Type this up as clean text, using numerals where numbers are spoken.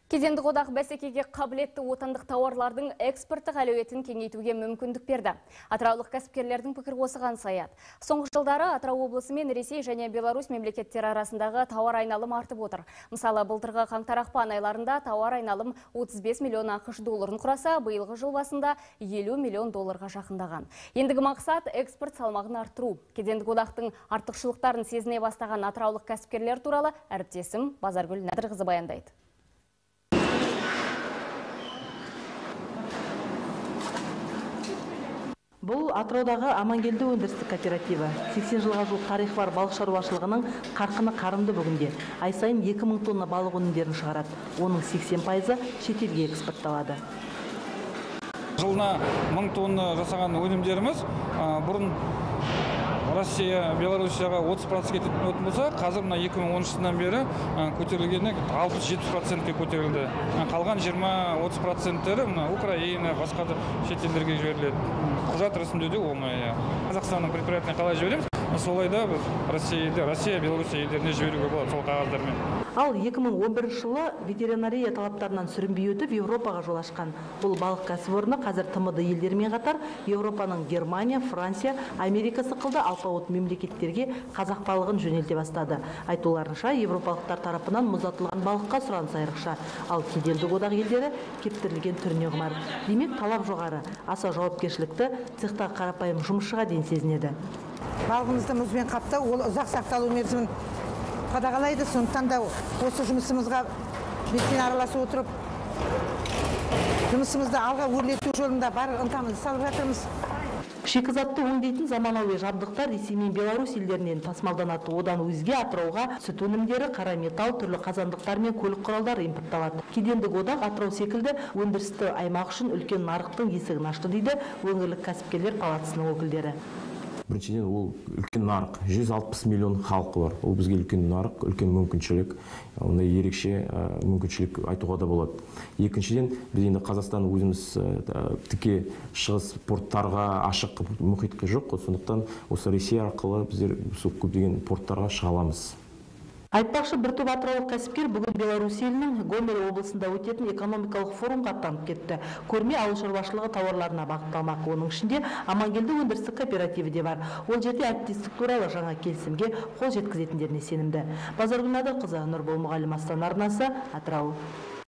Кедендік одақ бәсекеге қабілетті отандық тауарлардың экспорттық әлеуетін кеңейтуге мүмкіндік берді. Атыраулық кәсіпкерлердің пікір осыған саяды. Соңғы жылдары Атырау облысы мен Ресей және Беларусь мемлекеттері арасындағы тауар айналым артып отыр. Мысалы, былтырғы қаңтар-ақпан айларында тауар айналым 35 миллион ақш долларын құраса, биылғы жыл басында 50 миллион долларға жақындаған. Ендігі мақсат экспорт салмағын арттыру. Кедендік одақтың артықшылықтарын сезіне бастаған атыраулық кәсіпкерлер туралы әріптесім Базаргүл Нәдірқызы баяндайды. Бұл Атыраудағы Амангелді өндірістік кооперативі. 80 жылға жуық тарихы бар балық шаруашылығының қарқыны қарымды бүгінде. Ай сайын 2000 тонна балық өнімдерін шығарады. Оның 80%-ы шетелге экспортталады. Жылына 1000 тонна жасаған өнімдеріміз бұрын Россия, Белоруссияға 30% кететін болса, қазір 2013-тен бері көтерілгені 60-70%-ке көтерілді. Қалған 20-30%-тері Украина, басқа да шетелдерге жіберіледі. Құжат рәсімдеуде оңай. Қазақстанның предприятиясына қалай жібереміз? Солайда Россия, Белоруссия елдеріне жіберуге болады сол қағаздармен. Ал 2011 жылы ветеринария талаптарынан сүрінбей өтіп Еуропаға жол ашқан. Бұл балық кәсіпорны қазір ТМД елдермен қатар Еуропаның Германия, Франция, Америка сықылды алпауыт мемлекеттерге қазақ балығын жөнелте бастады. Айтуларынша, европалықтар тарапынан мұздатылған балыққа сұраныс айрықша. Ал кедендік одақ елдері кептірілген түріне құмар. Демек, талап жоғары, аса жауапкершілікті цехтағы қарапайым жұмысшыға дейін сезінеді. Балығымызды мұзбен қаптау, ол ұзақ сақталу мерзімін қадағалайды. Сондықтан да осы жұмысымызға белсене араласып отырып, жұмысымызды алға өрлету жолында бар ынтамызды салып жатырмыз. Шикізатты өңдейтін заманауи жабдықтар Ресей мен Беларусь елдерінен тасымалданады. Одан өзге Атырауға сүт өнімдері, қара металл, түрлі қазандықтар мен көлік құралдары импортталады. Кедендік одақ Атырау секілді өндірісті аймақ үшін үлкен нарықтың есігін ашты дейді өңірлік кәсіпкерлер палатасының өкілдері. Біріншіден, ол үлкен нарық, 160 миллион халқы бар. Ол бізге үлкен нарық, үлкен мүмкіншілік, ондай ерекше мүмкіншілік айтуға да болады. Екіншіден, біз енді Қазақстан өзіміз тіке шығыс порттарға ашық мұхитқа жоқ, сондықтан осы Ресей арқылы біздер көптеген порттарға шыға аламыз. Айтпақшы, бір топ атыраулық кәсіпкер бүгін Беларусь елінің Гомель облысында өтетін экономикалық форумға аттанып кетті. Көрме ауыл шаруашылығы тауарларына бағытталмақ. Оның ішінде Амангелді өндірістік кооперативі де бар. Ол жерде әріптестік туралы жаңа келісімге қол жеткізетіндеріне сенімді. Базаргүл Нәдірқызы, Нұрбол Мұғалім, Астана арнасы, Атырау.